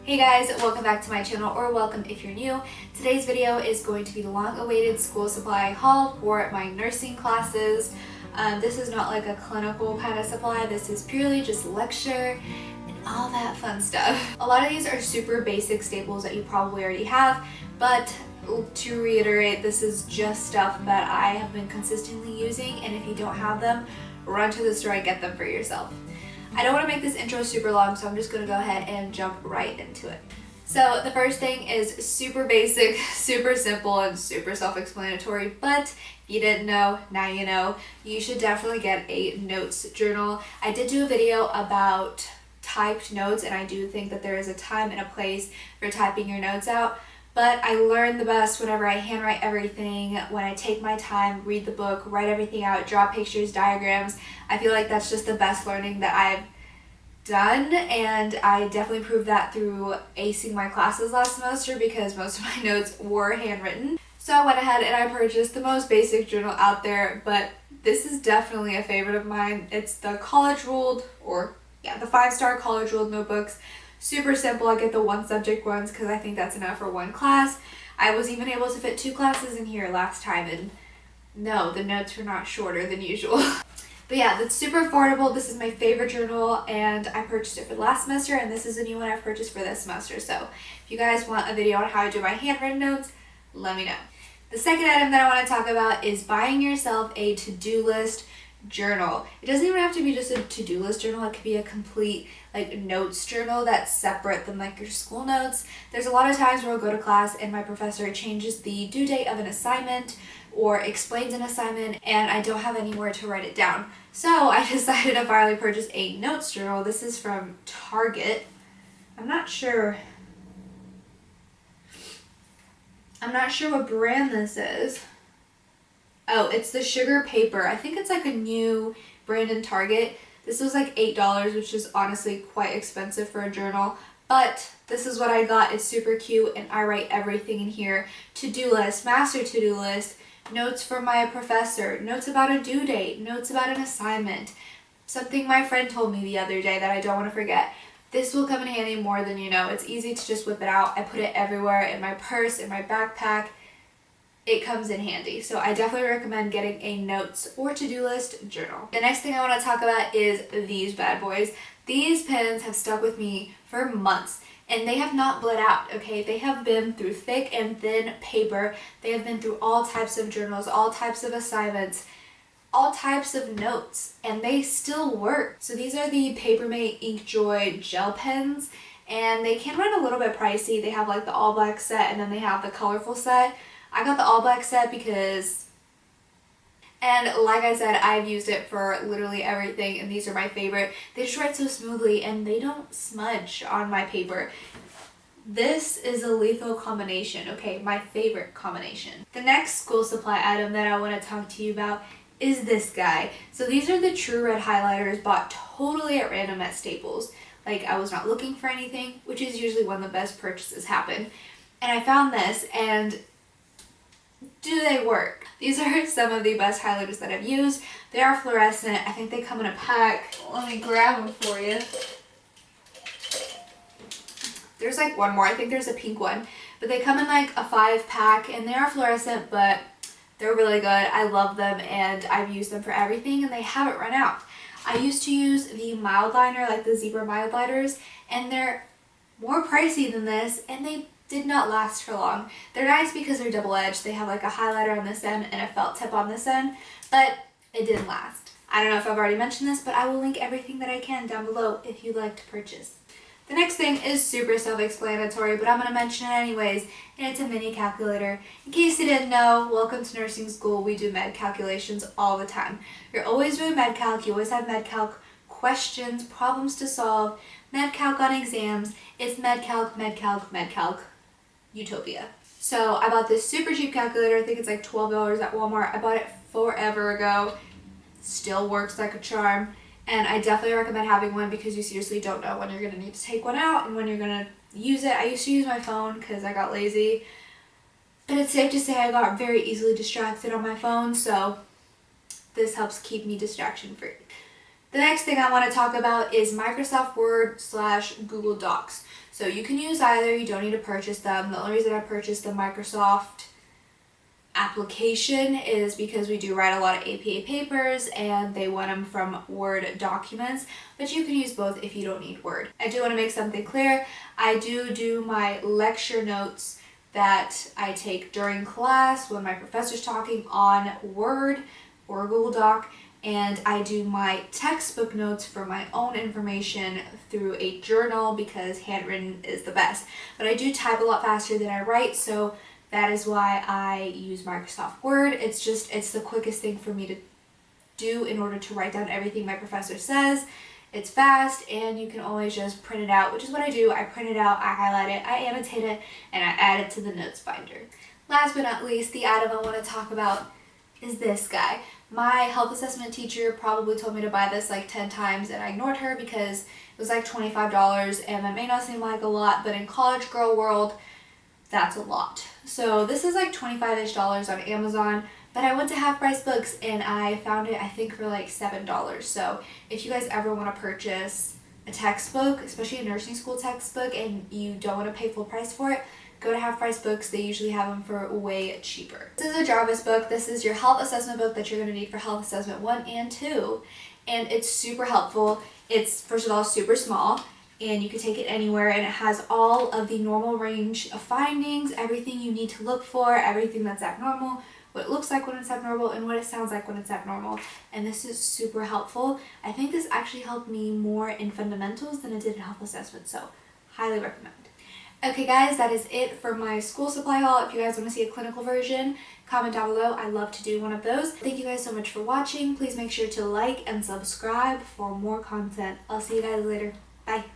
Hey guys, welcome back to my channel, or welcome if you're new. Today's video is going to be the long-awaited school supply haul for my nursing classes. This is not like a clinical kind of supply, this is purely just lecture and all that fun stuff. A lot of these are super basic staples that you probably already have, but to reiterate, this is just stuff that I have been consistently using, and if you don't have them, run to the store and get them for yourself. I don't want to make this intro super long, so I'm just going to go ahead and jump right into it. So the first thing is super basic, super simple, and super self-explanatory, but if you didn't know, now you know. You should definitely get a notes journal. I did do a video about typed notes, and I do think that there is a time and a place for typing your notes out, but I learn the best whenever I handwrite everything, when I take my time, read the book, write everything out, draw pictures, diagrams. I feel like that's just the best learning that I've done, and I definitely proved that through acing my classes last semester because most of my notes were handwritten. So I went ahead and I purchased the most basic journal out there, but this is definitely a favorite of mine. It's the college ruled, the 5-star college ruled notebooks. Super simple. I get the one subject ones because I think that's enough for one class. I was even able to fit 2 classes in here last time, and no, the notes were not shorter than usual. But yeah, that's super affordable. This is my favorite journal, and I purchased it for last semester, and this is a new one I've purchased for this semester. So if you guys want a video on how I do my handwritten notes, let me know. The second item that I want to talk about is buying yourself a to-do list journal. It doesn't even have to be just a to-do list journal. It could be a complete notes journal that's separate than your school notes. There's a lot of times where I'll go to class and my professor changes the due date of an assignment or explains an assignment, and I don't have anywhere to write it down. So I decided to finally purchase a notes journal. This is from Target. I'm not sure what brand this is. Oh, it's the Sugar Paper. I think it's like a new brand in Target. This was like $8, which is honestly quite expensive for a journal, but this is what I got. It's super cute, and I write everything in here. To-do list, master to-do list, notes from my professor, notes about a due date, notes about an assignment, something my friend told me the other day that I don't want to forget. This will come in handy more than you know. It's easy to just whip it out. I put it everywhere, in my purse, in my backpack. It comes in handy. So I definitely recommend getting a notes or to-do list journal. The next thing I want to talk about is these bad boys. These pens have stuck with me for months, and they have not bled out, okay? They have been through thick and thin paper. They have been through all types of journals, all types of assignments, all types of notes, and they still work. So these are the Papermate InkJoy gel pens, and they can run a little bit pricey. They have like the all black set, and then they have the colorful set. I got the all black set because, and like I said, I've used it for literally everything, and these are my favorite. They just write so smoothly, and they don't smudge on my paper. This is a lethal combination, okay? My favorite combination. The next school supply item that I want to talk to you about is this guy. So these are the True Red highlighters, bought totally at random at Staples. Like, I was not looking for anything, which is usually when the best purchases happen. And I found this, and do they work? These are some of the best highlighters that I've used. They are fluorescent. I think they come in a pack. Let me grab them for you. There's like one more. I think there's a pink one. But they come in like a 5-pack, and they are fluorescent, but they're really good. I love them, and I've used them for everything, and they haven't run out. I used to use the mild liner, like the zebra mild liners, and they're more pricey than this, and they did not last for long. They're nice because they're double-edged. They have like a highlighter on this end and a felt tip on this end, but it didn't last. I don't know if I've already mentioned this, but I will link everything that I can down below if you'd like to purchase. The next thing is super self-explanatory, but I'm going to mention it anyways, and it's a mini calculator. In case you didn't know, welcome to nursing school. We do med calculations all the time. You're always doing med calc. You always have med calc questions, problems to solve, med calc on exams. It's med calc, med calc, med calc. Utopia. So I bought this super cheap calculator. I think it's like $12 at Walmart. I bought it forever ago. Still works like a charm. And I definitely recommend having one because you seriously don't know when you're going to need to take one out and when you're going to use it. I used to use my phone because I got lazy. But it's safe to say I got very easily distracted on my phone. So this helps keep me distraction free. The next thing I want to talk about is Microsoft Word / Google Docs. So you can use either, you don't need to purchase them. The only reason I purchased the Microsoft application is because we do write a lot of APA papers and they want them from Word documents, but you can use both if you don't need Word. I do want to make something clear. I do my lecture notes that I take during class when my professor's talking on Word or Google Doc, and I do my textbook notes for my own information through a journal because handwritten is the best. But I do type a lot faster than I write, so that is why I use Microsoft Word. It's the quickest thing for me to do in order to write down everything my professor says. It's fast and you can always just print it out, which is what I do. I print it out, I highlight it, I annotate it, and I add it to the notes binder. Last but not least, the item I want to talk about is this guy. My health assessment teacher probably told me to buy this like 10 times and I ignored her because it was like $25 and that may not seem like a lot, but in college girl world, that's a lot. So this is like $25-ish on Amazon, but I went to Half Price Books and I found it I think for like $7. So if you guys ever want to purchase a textbook, especially a nursing school textbook, and you don't want to pay full price for it, go to Half Price Books. They usually have them for way cheaper. This is a Jarvis book. This is your health assessment book that you're going to need for health assessment 1 and 2, and it's super helpful. It's, first of all, super small, and you can take it anywhere, and it has all of the normal range of findings, everything you need to look for, everything that's abnormal, what it looks like when it's abnormal, and what it sounds like when it's abnormal. And this is super helpful. I think this actually helped me more in fundamentals than it did in health assessment, so highly recommend. Okay guys, that is it for my school supply haul. If you guys want to see a clinical version, comment down below. I love to do one of those. Thank you guys so much for watching. Please make sure to like and subscribe for more content. I'll see you guys later. Bye.